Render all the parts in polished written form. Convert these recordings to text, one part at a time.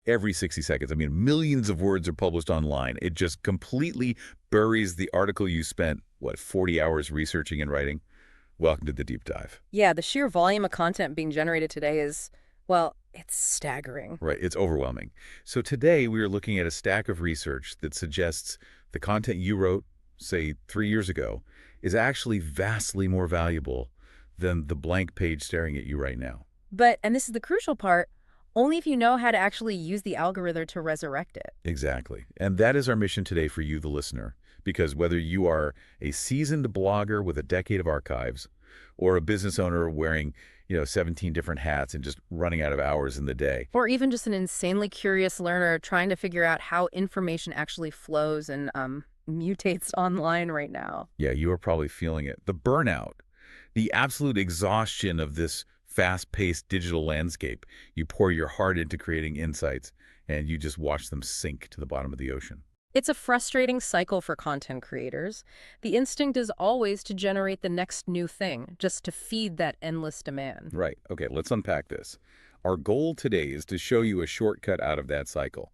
every 60 seconds. I mean, millions of words are published online. It just completely buries the article you spent, what, 40 hours researching and writing? Welcome to the deep dive. Yeah, the sheer volume of content being generated today is, well, it's staggering. Right, it's overwhelming. So today we are looking at a stack of research that suggests the content you wrote, say, 3 years ago, is actually vastly more valuable than the blank page staring at you right now. But, and this is the crucial part, only if you know how to actually use the algorithm to resurrect it. Exactly. And that is our mission today for you, the listener. Because whether you are a seasoned blogger with a decade of archives or a business owner wearing, 17 different hats and just running out of hours in the day. Or even just an insanely curious learner trying to figure out how information actually flows and mutates online right now. Yeah, you are probably feeling it. The burnout, the absolute exhaustion of this fast-paced digital landscape. You pour your heart into creating insights, and you just watch them sink to the bottom of the ocean. It's a frustrating cycle for content creators. The instinct is always to generate the next new thing, just to feed that endless demand. Right. Okay, let's unpack this. Our goal today is to show you a shortcut out of that cycle.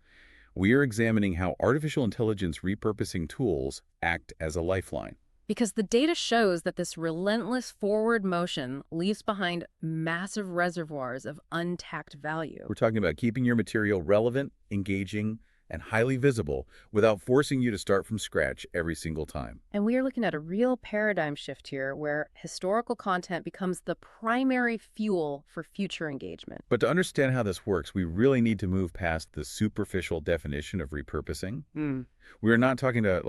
We are examining how artificial intelligence repurposing tools act as a lifeline. Because the data shows that this relentless forward motion leaves behind massive reservoirs of untapped value. We're talking about keeping your material relevant, engaging, and highly visible without forcing you to start from scratch every single time. And we are looking at a real paradigm shift here where historical content becomes the primary fuel for future engagement. But to understand how this works, we really need to move past the superficial definition of repurposing. We're not talking about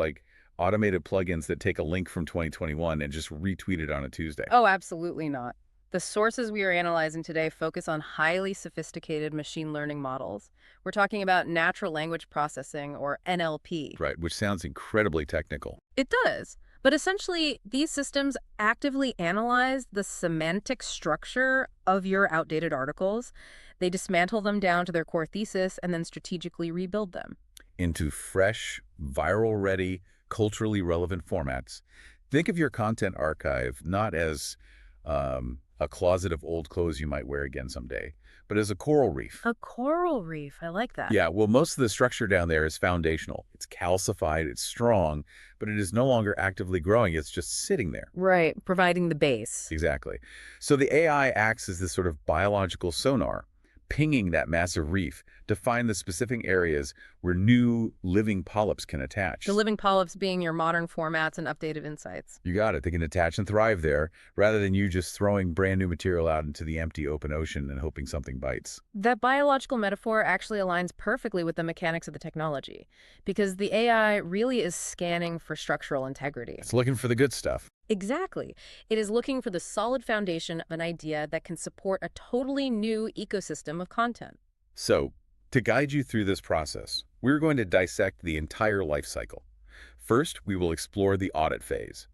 automated plugins that take a link from 2021 and just retweet it on a Tuesday. Oh, absolutely not. The sources we are analyzing today focus on highly sophisticated machine learning models. We're talking about natural language processing, or NLP. Right, which sounds incredibly technical. It does. But essentially, these systems actively analyze the semantic structure of your outdated articles. They dismantle them down to their core thesis and then strategically rebuild them Into fresh, viral-ready, culturally relevant formats. Think of your content archive not as a closet of old clothes you might wear again someday, but as a coral reef. A coral reef. I like that. Yeah, well, most of the structure down there is foundational. It's calcified, it's strong, but it is no longer actively growing. It's just sitting there. Right, providing the base. Exactly. So the AI acts as this sort of biological sonar, pinging that massive reef to find the specific areas where new living polyps can attach. The living polyps being your modern formats and updated insights. You got it. They can attach and thrive there rather than you just throwing brand new material out into the empty open ocean and hoping something bites. That biological metaphor actually aligns perfectly with the mechanics of the technology, because the AI really is scanning for structural integrity. It's looking for the good stuff. Exactly. It is looking for the solid foundation of an idea that can support a totally new ecosystem of content. So, to guide you through this process, we're going to dissect the entire life cycle. First, we will explore the audit phase.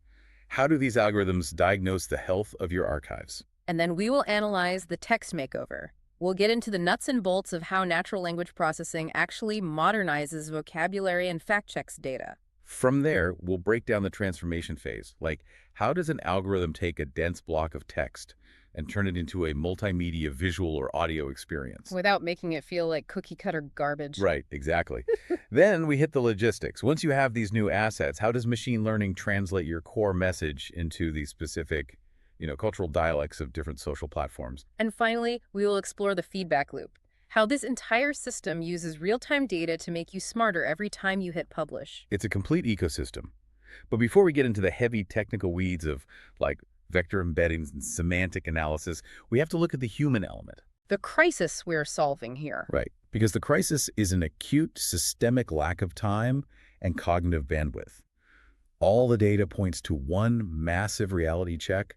How do these algorithms diagnose the health of your archives? And then we will analyze the text makeover. We'll get into the nuts and bolts of how natural language processing actually modernizes vocabulary and fact-checks data. From there, we'll break down the transformation phase, like how does an algorithm take a dense block of text and turn it into a multimedia visual or audio experience? Without making it feel like cookie-cutter garbage. Right, exactly. Then we hit the logistics. Once you have these new assets, how does machine learning translate your core message into these specific, cultural dialects of different social platforms? And finally, we will explore the feedback loop. How this entire system uses real-time data to make you smarter every time you hit publish. It's a complete ecosystem. But before we get into the heavy technical weeds of vector embeddings and semantic analysis, we have to look at the human element. The crisis we're solving here. Right, because the crisis is an acute systemic lack of time and cognitive bandwidth. All the data points to one massive reality check.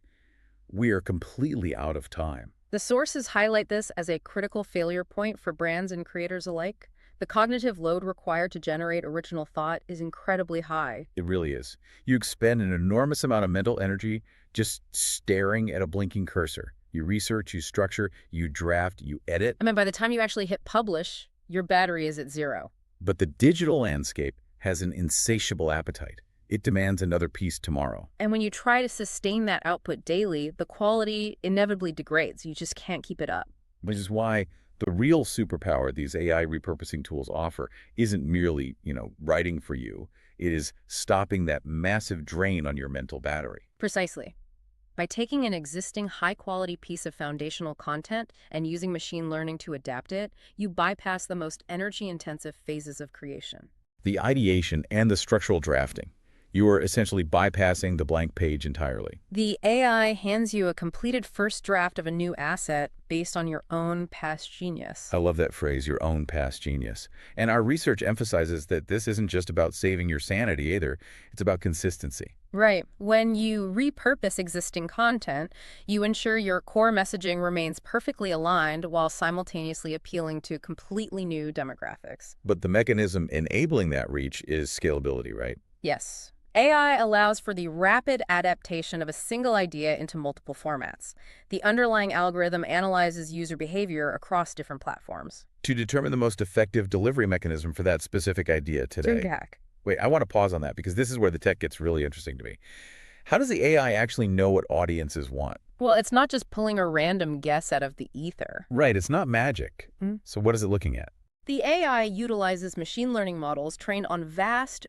We are completely out of time. The sources highlight this as a critical failure point for brands and creators alike. The cognitive load required to generate original thought is incredibly high. It really is. You expend an enormous amount of mental energy just staring at a blinking cursor. You research, you structure, you draft, you edit. I mean, by the time you actually hit publish, your battery is at zero. But the digital landscape has an insatiable appetite. It demands another piece tomorrow. And when you try to sustain that output daily, the quality inevitably degrades. You just can't keep it up. Which is why The real superpower these AI repurposing tools offer isn't merely, writing for you. It is stopping that massive drain on your mental battery. Precisely. By taking an existing high-quality piece of foundational content and using machine learning to adapt it, you bypass the most energy-intensive phases of creation. The ideation and the structural drafting. You are essentially bypassing the blank page entirely. The AI hands you a completed first draft of a new asset based on your own past genius. I love that phrase, your own past genius. And our research emphasizes that this isn't just about saving your sanity either. It's about consistency. Right. When you repurpose existing content, you ensure your core messaging remains perfectly aligned while simultaneously appealing to completely new demographics. But the mechanism enabling that reach is scalability, right? Yes. AI allows for the rapid adaptation of a single idea into multiple formats. The underlying algorithm analyzes user behavior across different platforms. To determine the most effective delivery mechanism for that specific idea today. Jack. Wait, I want to pause on that because this is where the tech gets really interesting to me. How does the AI actually know what audiences want? Well, it's not just pulling a random guess out of the ether. Right, it's not magic. So what is it looking at? The AI utilizes machine learning models trained on vast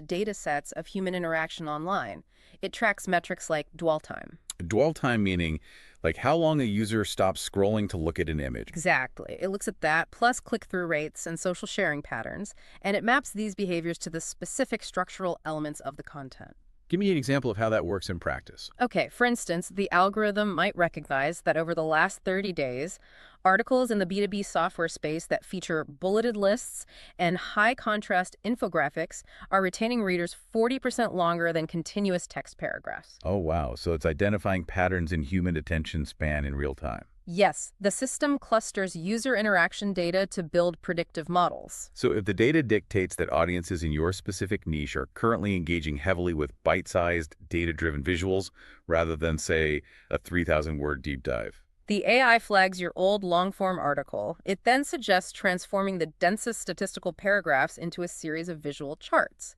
data sets of human interaction online. It tracks metrics like dwell time. Dwell time meaning like how long a user stops scrolling to look at an image. Exactly. It looks at that, plus click-through rates and social sharing patterns, and it maps these behaviors to the specific structural elements of the content. Give me an example of how that works in practice. Okay, for instance, the algorithm might recognize that over the last 30 days, articles in the B2B software space that feature bulleted lists and high-contrast infographics are retaining readers 40% longer than continuous text paragraphs. Oh, wow. So it's identifying patterns in human attention span in real time. Yes, the system clusters user interaction data to build predictive models. So if the data dictates that audiences in your specific niche are currently engaging heavily with bite-sized, data-driven visuals rather than, say, a 3,000-word deep dive. The AI flags your old long-form article. It then suggests transforming the densest statistical paragraphs into a series of visual charts.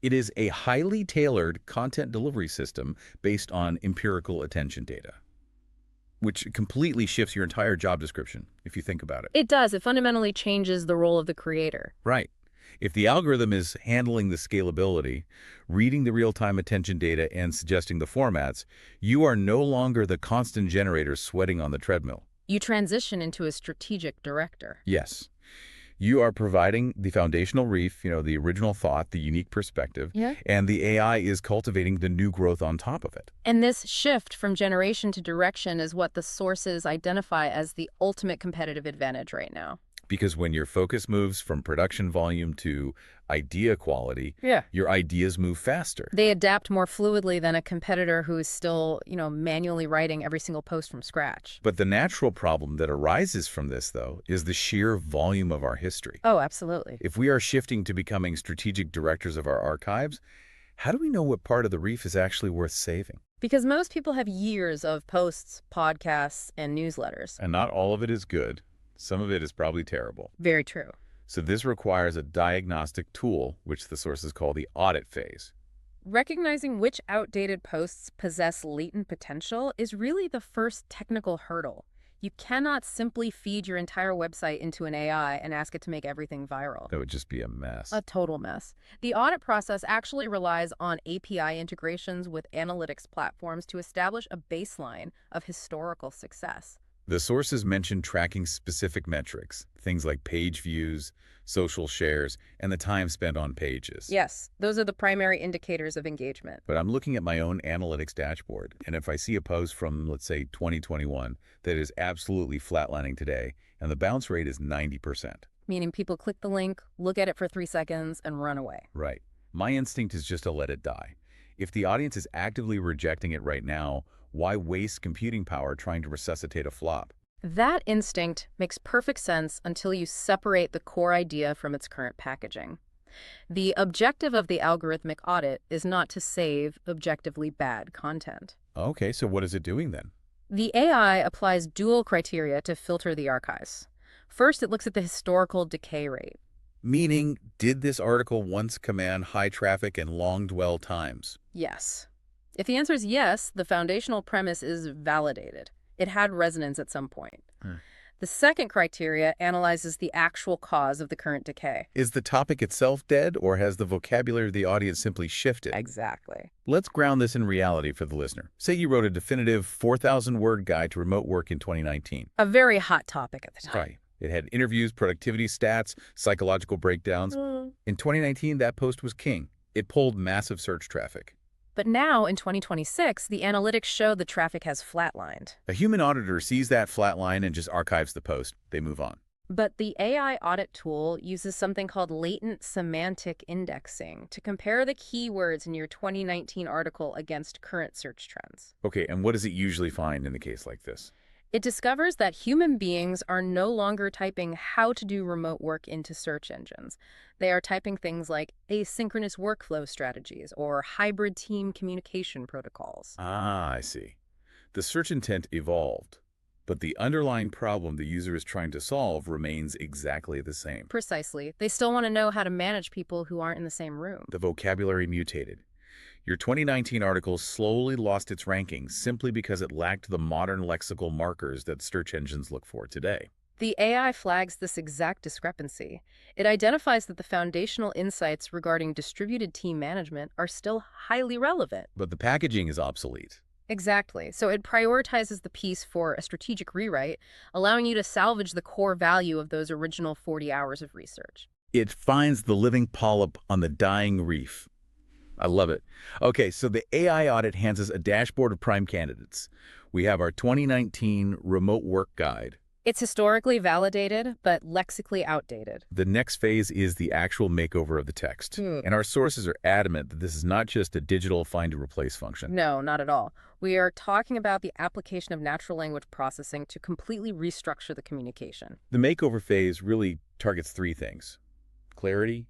It is a highly tailored content delivery system based on empirical attention data, which completely shifts your entire job description, if you think about it. It does. It fundamentally changes the role of the creator. Right. If the algorithm is handling the scalability, reading the real-time attention data, and suggesting the formats, you are no longer the constant generator sweating on the treadmill. You transition into a strategic director. Yes. You are providing the foundational reef, the original thought, the unique perspective, and the AI is cultivating the new growth on top of it. And this shift from generation to direction is what the sources identify as the ultimate competitive advantage right now. Because when your focus moves from production volume to idea quality, your ideas move faster. They adapt more fluidly than a competitor who is still, manually writing every single post from scratch. But the natural problem that arises from this, though, is the sheer volume of our history. Oh, absolutely. If we are shifting to becoming strategic directors of our archives, how do we know what part of the reef is actually worth saving? Because most people have years of posts, podcasts, and newsletters. And not all of it is good. Some of it is probably terrible. Very true. So this requires a diagnostic tool, which the sources call the audit phase. Recognizing which outdated posts possess latent potential is really the first technical hurdle. You cannot simply feed your entire website into an AI and ask it to make everything viral. That would just be a mess. A total mess. The audit process actually relies on API integrations with analytics platforms to establish a baseline of historical success. The sources mention tracking specific metrics, things like page views, social shares, and the time spent on pages. Yes, those are the primary indicators of engagement. But I'm looking at my own analytics dashboard, and if I see a post from, let's say, 2021 that is absolutely flatlining today, and the bounce rate is 90%. Meaning people click the link, look at it for 3 seconds, and run away. Right. My instinct is just to let it die. If the audience is actively rejecting it right now, why waste computing power trying to resuscitate a flop? That instinct makes perfect sense until you separate the core idea from its current packaging. The objective of the algorithmic audit is not to save objectively bad content. Okay, so what is it doing then? The AI applies dual criteria to filter the archives. First, it looks at the historical decay rate. Meaning, did this article once command high traffic and long dwell times? Yes. If the answer is yes, the foundational premise is validated. It had resonance at some point. The second criteria analyzes the actual cause of the current decay. Is the topic itself dead, or has the vocabulary of the audience simply shifted? Exactly. Let's ground this in reality for the listener. Say you wrote a definitive 4,000-word guide to remote work in 2019. A very hot topic at the time. Right. It had interviews, productivity stats, psychological breakdowns. In 2019, that post was king. It pulled massive search traffic. But now, in 2026, the analytics show the traffic has flatlined. A human auditor sees that flat line and just archives the post. They move on. But the AI audit tool uses something called latent semantic indexing to compare the keywords in your 2019 article against current search trends. Okay, and what does it usually find in a case like this? It discovers that human beings are no longer typing how to do remote work into search engines. They are typing things like asynchronous workflow strategies or hybrid team communication protocols. Ah, I see. The search intent evolved, but the underlying problem the user is trying to solve remains exactly the same. Precisely. They still want to know how to manage people who aren't in the same room. The vocabulary mutated. Your 2019 article slowly lost its ranking simply because it lacked the modern lexical markers that search engines look for today. The AI flags this exact discrepancy. It identifies that the foundational insights regarding distributed team management are still highly relevant. But the packaging is obsolete. Exactly. So it prioritizes the piece for a strategic rewrite, allowing you to salvage the core value of those original 40 hours of research. It finds the living polyp on the dying reef. I love it. Okay, so the AI audit hands us a dashboard of prime candidates. We have our 2019 remote work guide. It's historically validated, but lexically outdated. The next phase is the actual makeover of the text. And our sources are adamant that this is not just a digital find-to-replace function. No, not at all. We are talking about the application of natural language processing to completely restructure the communication. The makeover phase really targets three things: clarity,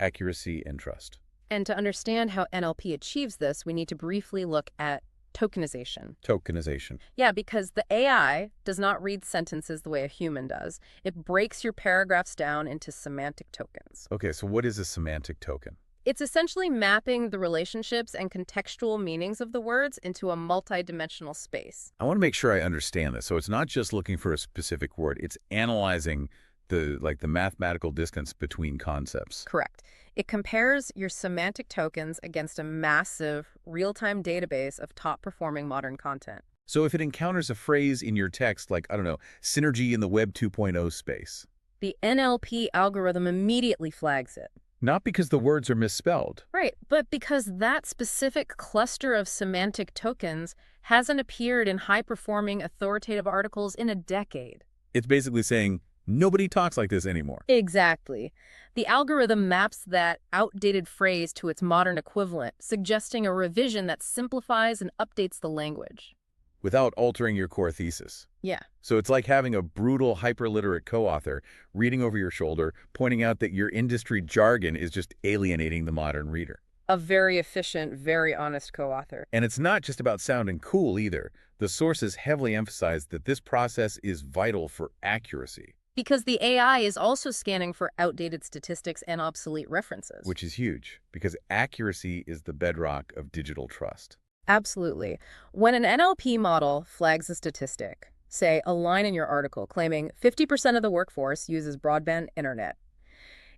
accuracy, and trust. And to understand how NLP achieves this, we need to briefly look at tokenization. Tokenization. Yeah, because the AI does not read sentences the way a human does. It breaks your paragraphs down into semantic tokens. Okay, so what is a semantic token? It's essentially mapping the relationships and contextual meanings of the words into a multidimensional space. I want to make sure I understand this. So it's not just looking for a specific word. It's analyzing the mathematical distance between concepts. Correct. It compares your semantic tokens against a massive, real-time database of top-performing modern content. So if it encounters a phrase in your text like, I don't know, synergy in the Web 2.0 space. The NLP algorithm immediately flags it. Not because the words are misspelled. Right, but because that specific cluster of semantic tokens hasn't appeared in high-performing authoritative articles in a decade. It's basically saying, nobody talks like this anymore. Exactly. The algorithm maps that outdated phrase to its modern equivalent, suggesting a revision that simplifies and updates the language. Without altering your core thesis. Yeah. So it's like having a brutal, hyperliterate co-author reading over your shoulder, pointing out that your industry jargon is just alienating the modern reader. A very efficient, very honest co-author. And it's not just about sounding cool either. The sources heavily emphasize that this process is vital for accuracy. Because the AI is also scanning for outdated statistics and obsolete references. Which is huge, because accuracy is the bedrock of digital trust. Absolutely. When an NLP model flags a statistic, say a line in your article claiming 50% of the workforce uses broadband internet,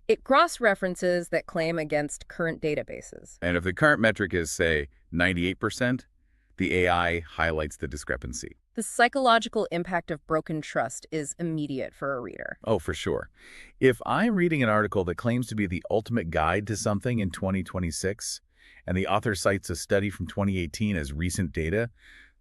it cross-references that claim against current databases. And if the current metric is, say, 98%, the AI highlights the discrepancy. The psychological impact of broken trust is immediate for a reader. Oh, for sure. If I'm reading an article that claims to be the ultimate guide to something in 2026, and the author cites a study from 2018 as recent data,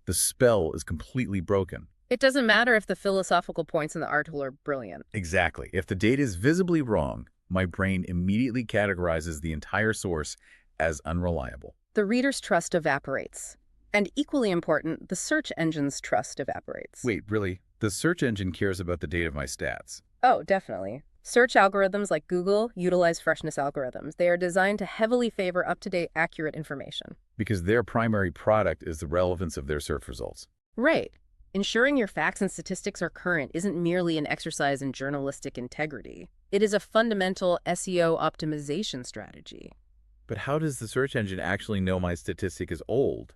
the spell is completely broken. It doesn't matter if the philosophical points in the article are brilliant. Exactly. If the data is visibly wrong, my brain immediately categorizes the entire source as unreliable. The reader's trust evaporates. And equally important, the search engine's trust evaporates. Wait, really? The search engine cares about the date of my stats? Oh, definitely. Search algorithms like Google utilize freshness algorithms. They are designed to heavily favor up-to-date, accurate information. Because their primary product is the relevance of their search results. Right. Ensuring your facts and statistics are current isn't merely an exercise in journalistic integrity. It is a fundamental SEO optimization strategy. But how does the search engine actually know my statistic is old?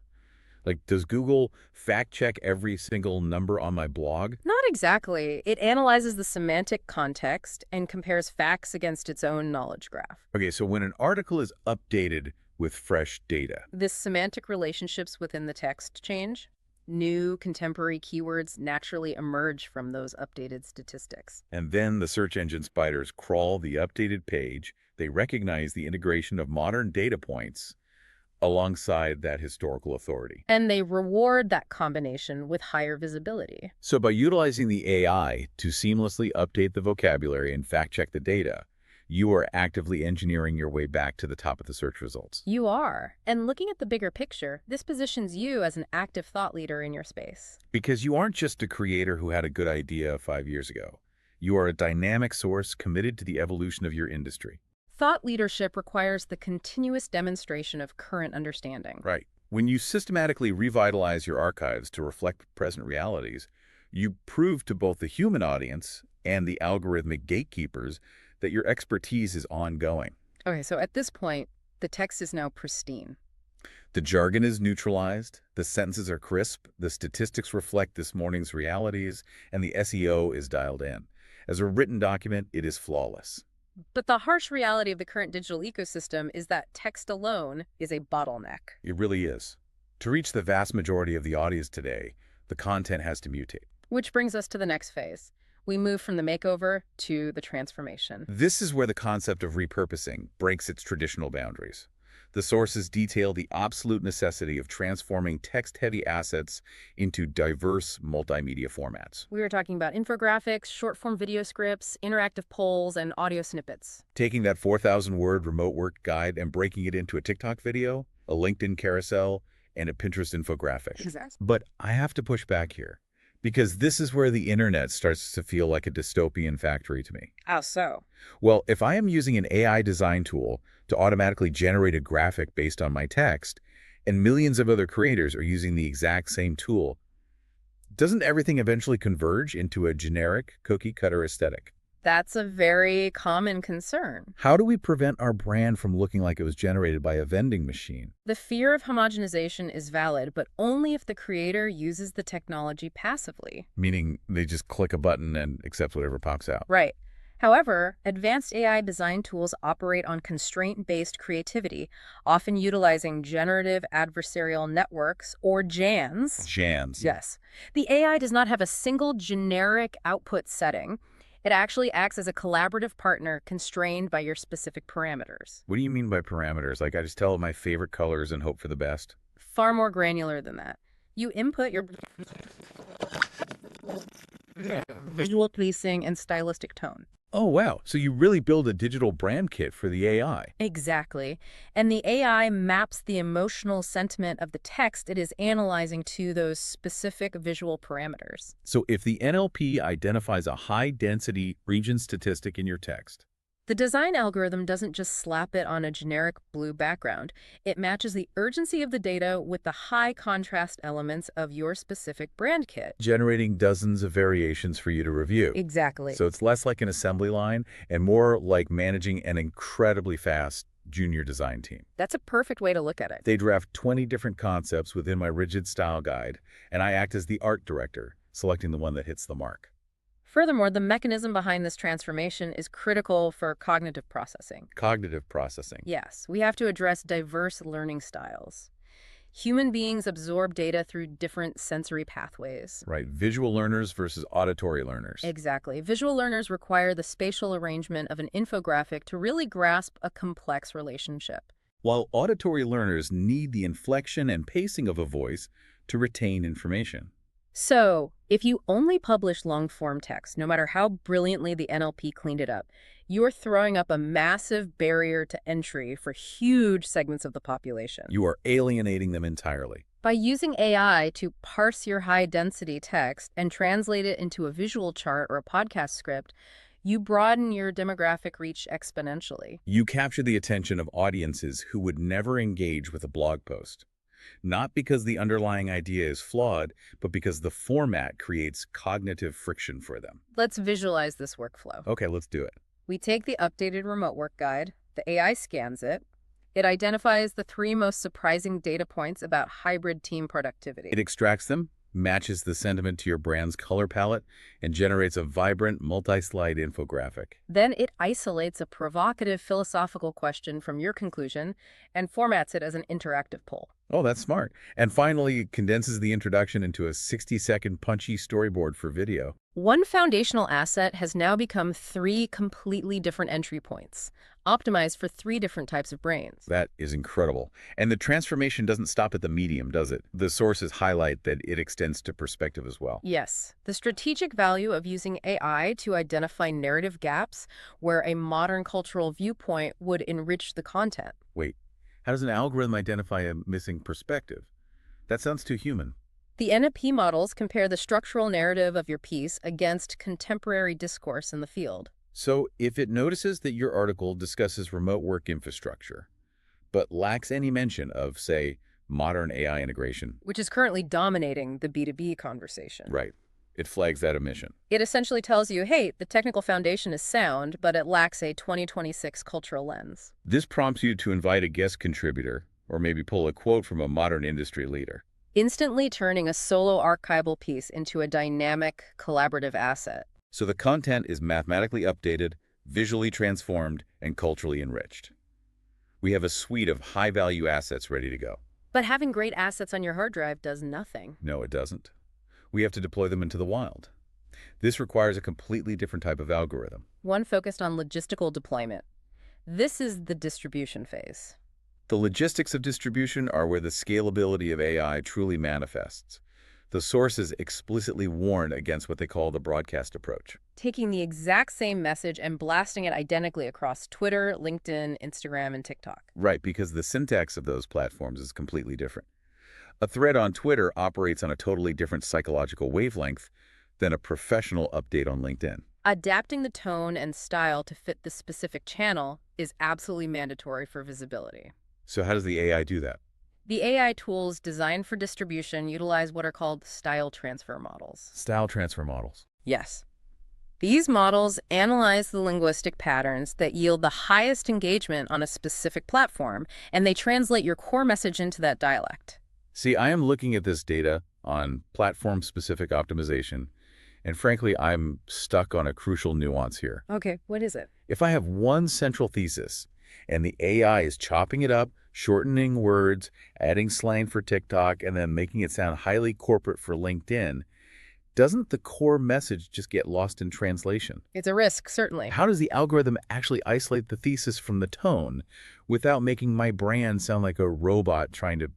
Like, does Google fact-check every single number on my blog? Not exactly. It analyzes the semantic context and compares facts against its own knowledge graph. Okay, so when an article is updated with fresh data, This semantic relationships within the text change. New contemporary keywords naturally emerge from those updated statistics. and then the search engine spiders crawl the updated page, they recognize the integration of modern data points alongside that historical authority. And they reward that combination with higher visibility. So by utilizing the AI to seamlessly update the vocabulary and fact-check the data, you are actively engineering your way back to the top of the search results. You are. And looking at the bigger picture, this positions you as an active thought leader in your space. Because you aren't just a creator who had a good idea 5 years ago. You are a dynamic source committed to the evolution of your industry. Thought leadership requires the continuous demonstration of current understanding. Right. When you systematically revitalize your archives to reflect present realities, you prove to both the human audience and the algorithmic gatekeepers that your expertise is ongoing. Okay, so at this point, the text is now pristine. The jargon is neutralized, the sentences are crisp, the statistics reflect this morning's realities, and the SEO is dialed in. As a written document, it is flawless. But the harsh reality of the current digital ecosystem is that text alone is a bottleneck. It really is. To reach the vast majority of the audience today, the content has to mutate. Which brings us to the next phase. We move from the makeover to the transformation. This is where the concept of repurposing breaks its traditional boundaries. The sources detail the absolute necessity of transforming text-heavy assets into diverse multimedia formats. We were talking about infographics, short-form video scripts, interactive polls, and audio snippets. Taking that 4,000-word remote work guide and breaking it into a TikTok video, a LinkedIn carousel, and a Pinterest infographic. Exactly. But I have to push back here, because this is where the internet starts to feel like a dystopian factory to me. How so? Well, if I am using an AI design tool to automatically generate a graphic based on my text, and millions of other creators are using the exact same tool, doesn't everything eventually converge into a generic cookie-cutter aesthetic? That's a very common concern. How do we prevent our brand from looking like it was generated by a vending machine? The fear of homogenization is valid, but only if the creator uses the technology passively. Meaning they just click a button and accept whatever pops out. Right. However, advanced AI design tools operate on constraint-based creativity, often utilizing generative adversarial networks, or GANs. GANs. Yes. The AI does not have a single generic output setting. It actually acts as a collaborative partner constrained by your specific parameters. What do you mean by parameters? Like I just tell it my favorite colors and hope for the best? Far more granular than that. You input your visual pacing and stylistic tone. Oh, wow. So you really build a digital brand kit for the AI. Exactly. And the AI maps the emotional sentiment of the text it is analyzing to those specific visual parameters. So if the NLP identifies a high-density region statistic in your text, the design algorithm doesn't just slap it on a generic blue background. It matches the urgency of the data with the high contrast elements of your specific brand kit. generating dozens of variations for you to review. Exactly. So it's less like an assembly line and more like managing an incredibly fast junior design team. That's a perfect way to look at it. They draft 20 different concepts within my rigid style guide, and I act as the art director, selecting the one that hits the mark. Furthermore, the mechanism behind this transformation is critical for cognitive processing. Cognitive processing. Yes, we have to address diverse learning styles. Human beings absorb data through different sensory pathways. Right, visual learners versus auditory learners. Exactly. Visual learners require the spatial arrangement of an infographic to really grasp a complex relationship. While auditory learners need the inflection and pacing of a voice to retain information. So, if you only publish long-form text, no matter how brilliantly the NLP cleaned it up, you're throwing up a massive barrier to entry for huge segments of the population. You are alienating them entirely. By using AI to parse your high-density text and translate it into a visual chart or a podcast script, you broaden your demographic reach exponentially. You capture the attention of audiences who would never engage with a blog post. Not because the underlying idea is flawed, but because the format creates cognitive friction for them. Let's visualize this workflow. Okay, let's do it. We take the updated remote work guide, the AI scans it, It identifies the three most surprising data points about hybrid team It productivity. extracts them, matches the sentiment to your brand's color palette, and generates a vibrant, multi-slide infographic. Then it isolates a provocative philosophical question from your conclusion and formats it as an interactive poll. Oh, that's smart. And finally, it condenses the introduction into a 60-second punchy storyboard for video. One foundational asset has now become three completely different entry points, optimized for three different types of brains. That is incredible. And the transformation doesn't stop at the medium, does it? The sources highlight that it extends to perspective as well. Yes, the strategic value of using AI to identify narrative gaps where a modern cultural viewpoint would enrich the content. Wait, how does an algorithm identify a missing perspective? That sounds too human. The NLP models compare the structural narrative of your piece against contemporary discourse in the field. So if it notices that your article discusses remote work infrastructure, but lacks any mention of, say, modern AI integration, Which is currently dominating the B2B conversation. right, it flags that omission. It essentially tells you, hey, the technical foundation is sound, but it lacks a 2026 cultural lens. This prompts you to invite a guest contributor, or maybe pull a quote from a modern industry leader. Instantly turning a solo archival piece into a dynamic, collaborative asset. So the content is mathematically updated, visually transformed, and culturally enriched. We have a suite of high-value assets ready to go. But having great assets on your hard drive does nothing. No, it doesn't. We have to deploy them into the wild. This requires a completely different type of algorithm. One focused on logistical deployment. This is the distribution phase. The logistics of distribution are where the scalability of AI truly manifests. The sources explicitly warn against what they call the broadcast approach. Taking the exact same message and blasting it identically across Twitter, LinkedIn, Instagram, and TikTok. Right, because the syntax of those platforms is completely different. A thread on Twitter operates on a totally different psychological wavelength than a professional update on LinkedIn. Adapting the tone and style to fit the specific channel is absolutely mandatory for visibility. So how does the AI do that? The AI tools designed for distribution utilize what are called style transfer models. Style transfer models. Yes. These models analyze the linguistic patterns that yield the highest engagement on a specific platform, and they translate your core message into that dialect. See, I am looking at this data on platform-specific optimization, and frankly, I'm stuck on a crucial nuance here. Okay, what is it? If I have one central thesis, and the AI is chopping it up, shortening words, adding slang for TikTok, and then making it sound highly corporate for LinkedIn, doesn't the core message just get lost in translation? It's a risk, certainly. How does the algorithm actually isolate the thesis from the tone without making my brand sound like a robot trying to,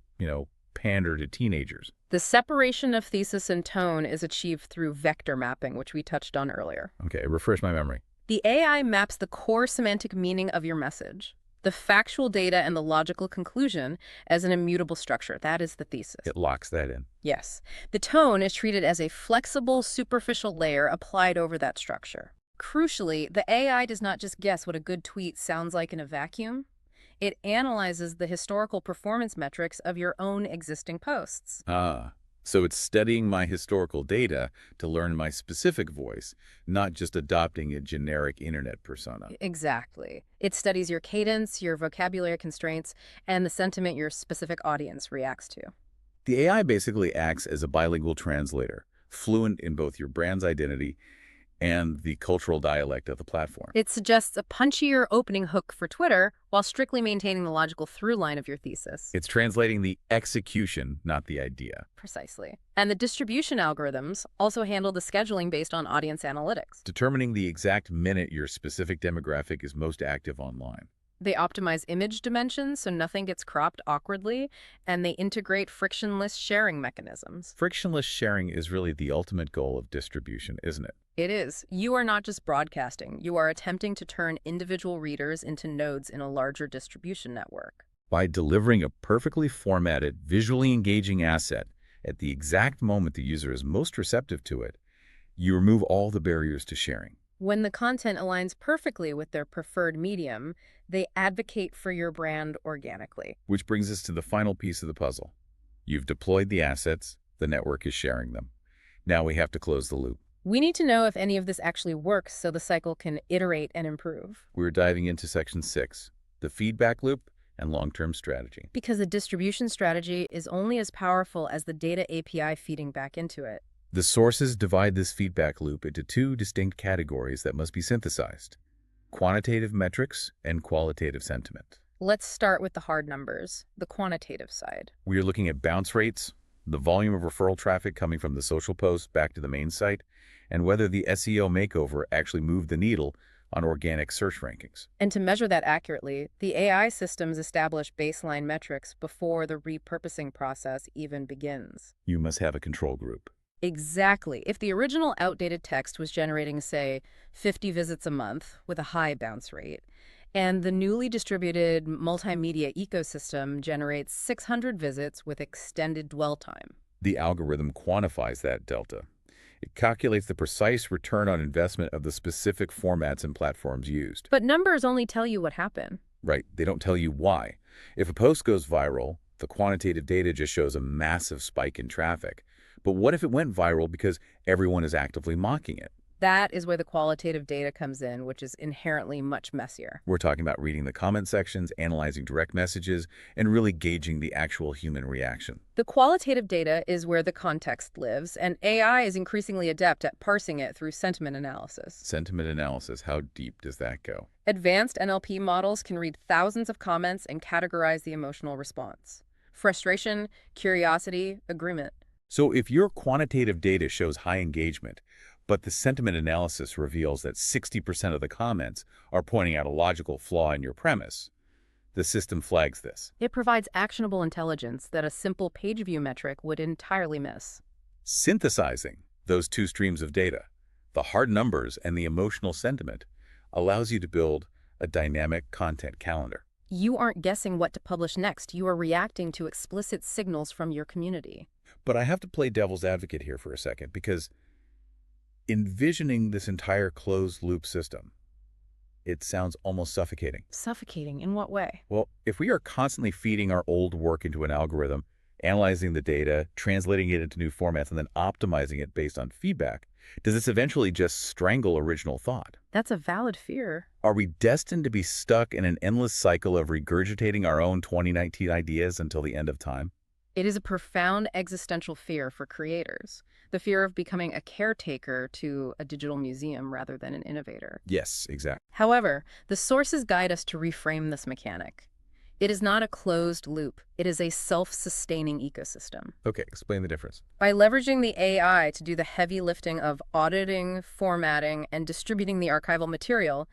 pander to teenagers? The separation of thesis and tone is achieved through vector mapping, which we touched on earlier. Okay, refresh my memory. The AI maps the core semantic meaning of your message, the factual data and the logical conclusion as an immutable structure. That is the thesis. It locks that in. Yes. The tone is treated as a flexible, superficial layer applied over that structure. Crucially, the AI does not just guess what a good tweet sounds like in a vacuum. It analyzes the historical performance metrics of your own existing posts. So it's studying my historical data to learn my specific voice, not just adopting a generic internet persona. Exactly. It studies your cadence, your vocabulary constraints, and the sentiment your specific audience reacts to. The AI basically acts as a bilingual translator, fluent in both your brand's identity and the cultural dialect of the platform. It suggests a punchier opening hook for Twitter while strictly maintaining the logical through line of your thesis. It's translating the execution, not the idea. Precisely. And the distribution algorithms also handle the scheduling based on audience analytics. Determining the exact minute your specific demographic is most active online. They optimize image dimensions so nothing gets cropped awkwardly, and they integrate frictionless sharing mechanisms. Frictionless sharing is really the ultimate goal of distribution, isn't it? It is. You are not just broadcasting. You are attempting to turn individual readers into nodes in a larger distribution network. By delivering a perfectly formatted, visually engaging asset at the exact moment the user is most receptive to it, you remove all the barriers to sharing. When the content aligns perfectly with their preferred medium, they advocate for your brand organically. Which brings us to the final piece of the puzzle. You've deployed the assets, the network is sharing them. Now we have to close the loop. We need to know if any of this actually works so the cycle can iterate and improve. We're diving into section 6, the feedback loop, and long-term strategy. Because the distribution strategy is only as powerful as the data API feeding back into it. The sources divide this feedback loop into two distinct categories that must be synthesized: quantitative metrics and qualitative sentiment. Let's start with the hard numbers, the quantitative side. We are looking at bounce rates, the volume of referral traffic coming from the social posts back to the main site, and whether the SEO makeover actually moved the needle on organic search rankings. And to measure that accurately, the AI systems establish baseline metrics before the repurposing process even begins. You must have a control group. Exactly. If the original outdated text was generating, say, 50 visits a month with a high bounce rate, and the newly distributed multimedia ecosystem generates 600 visits with extended dwell time. The algorithm quantifies that delta. It calculates the precise return on investment of the specific formats and platforms used. But numbers only tell you what happened. Right, they don't tell you why. If a post goes viral, the quantitative data just shows a massive spike in traffic. But what if it went viral because everyone is actively mocking it? That is where the qualitative data comes in, which is inherently much messier. We're talking about reading the comment sections, analyzing direct messages, and really gauging the actual human reaction. The qualitative data is where the context lives, and AI is increasingly adept at parsing it through sentiment analysis. Sentiment analysis, how deep does that go? Advanced NLP models can read thousands of comments and categorize the emotional response: frustration, curiosity, agreement. So if your quantitative data shows high engagement, but the sentiment analysis reveals that 60% of the comments are pointing out a logical flaw in your premise, the system flags this. It provides actionable intelligence that a simple page view metric would entirely miss. Synthesizing those two streams of data, the hard numbers and the emotional sentiment, allows you to build a dynamic content calendar. You aren't guessing what to publish next. You are reacting to explicit signals from your community. But I have to play devil's advocate here for a second, because envisioning this entire closed-loop system, it sounds almost suffocating. Suffocating in what way? Well, if we are constantly feeding our old work into an algorithm, analyzing the data, translating it into new formats, and then optimizing it based on feedback, does this eventually just strangle original thought? That's a valid fear. Are we destined to be stuck in an endless cycle of regurgitating our own 2019 ideas until the end of time? It is a profound existential fear for creators. The fear of becoming a caretaker to a digital museum rather than an innovator. Yes, exactly. However, the sources guide us to reframe this mechanic. It is not a closed loop. It is a self-sustaining ecosystem. Okay, explain the difference. By leveraging the AI to do the heavy lifting of auditing, formatting, and distributing the archival material,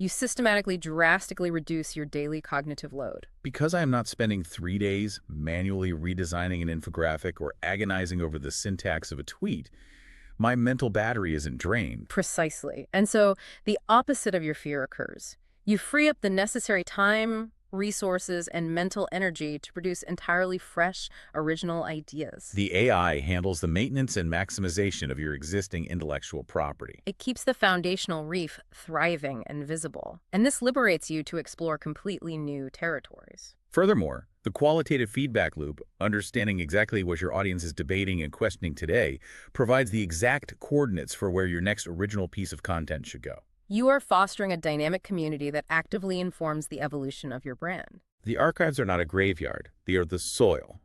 you systematically drastically reduce your daily cognitive load. Because I am not spending 3 days manually redesigning an infographic or agonizing over the syntax of a tweet, my mental battery isn't drained. Precisely. And so the opposite of your fear occurs. You free up the necessary time, resources, and mental energy to produce entirely fresh, original ideas. The AI handles the maintenance and maximization of your existing intellectual property. It keeps the foundational reef thriving and visible, and this liberates you to explore completely new territories. Furthermore, the qualitative feedback loop, understanding exactly what your audience is debating and questioning today, provides the exact coordinates for where your next original piece of content should go. You are fostering a dynamic community that actively informs the evolution of your brand. The archives are not a graveyard, they are the soil.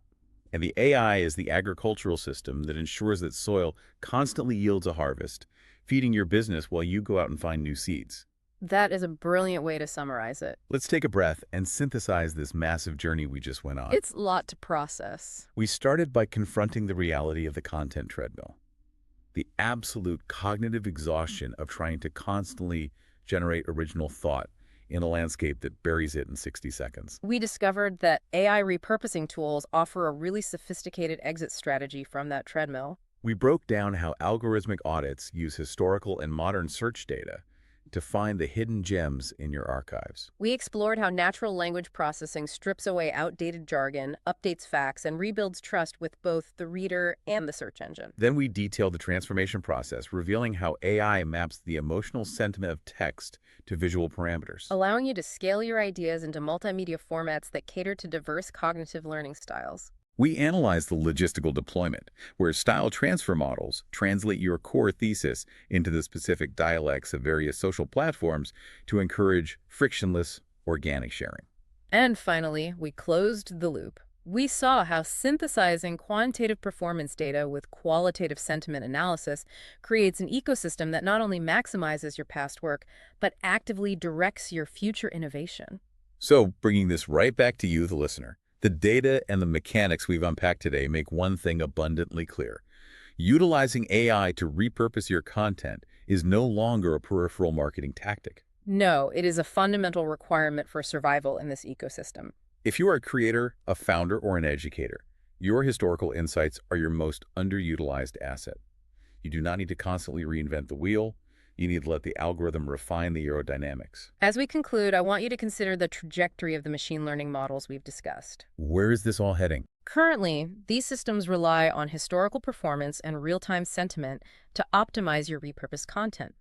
And the AI is the agricultural system that ensures that soil constantly yields a harvest, feeding your business while you go out and find new seeds. That is a brilliant way to summarize it. Let's take a breath and synthesize this massive journey we just went on. It's a lot to process. We started by confronting the reality of the content treadmill. The absolute cognitive exhaustion of trying to constantly generate original thought in a landscape that buries it in 60 seconds. We discovered that AI repurposing tools offer a really sophisticated exit strategy from that treadmill. We broke down how algorithmic audits use historical and modern search data to find the hidden gems in your archives. We explored how natural language processing strips away outdated jargon, updates facts, and rebuilds trust with both the reader and the search engine. Then we detailed the transformation process, revealing how AI maps the emotional sentiment of text to visual parameters, allowing you to scale your ideas into multimedia formats that cater to diverse cognitive learning styles. We analyzed the logistical deployment, where style transfer models translate your core thesis into the specific dialects of various social platforms to encourage frictionless, organic sharing. And finally, we closed the loop. We saw how synthesizing quantitative performance data with qualitative sentiment analysis creates an ecosystem that not only maximizes your past work, but actively directs your future innovation. So, bringing this right back to you, the listener, the data and the mechanics we've unpacked today make one thing abundantly clear. Utilizing AI to repurpose your content is no longer a peripheral marketing tactic. No, it is a fundamental requirement for survival in this ecosystem. If you are a creator, a founder, or an educator, your historical insights are your most underutilized asset. You do not need to constantly reinvent the wheel. You need to let the algorithm refine the aerodynamics. As we conclude, I want you to consider the trajectory of the machine learning models we've discussed. Where is this all heading? Currently, these systems rely on historical performance and real-time sentiment to optimize your repurposed content.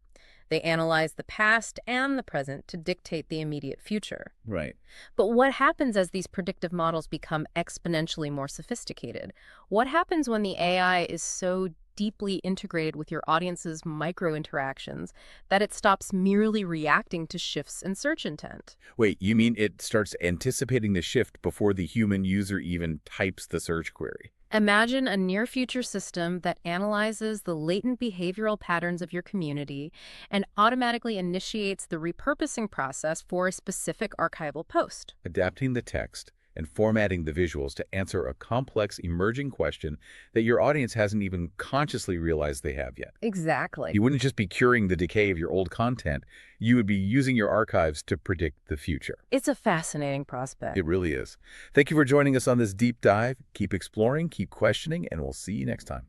They analyze the past and the present to dictate the immediate future. Right. But what happens as these predictive models become exponentially more sophisticated? What happens when the AI is so deeply integrated with your audience's micro-interactions that it stops merely reacting to shifts in search intent? Wait, you mean it starts anticipating the shift before the human user even types the search query? Imagine a near-future system that analyzes the latent behavioral patterns of your community and automatically initiates the repurposing process for a specific archival post. Adapting the text and formatting the visuals to answer a complex emerging question that your audience hasn't even consciously realized they have yet. Exactly. You wouldn't just be curing the decay of your old content, you would be using your archives to predict the future. It's a fascinating prospect. It really is. Thank you for joining us on this deep dive. Keep exploring, keep questioning, and we'll see you next time.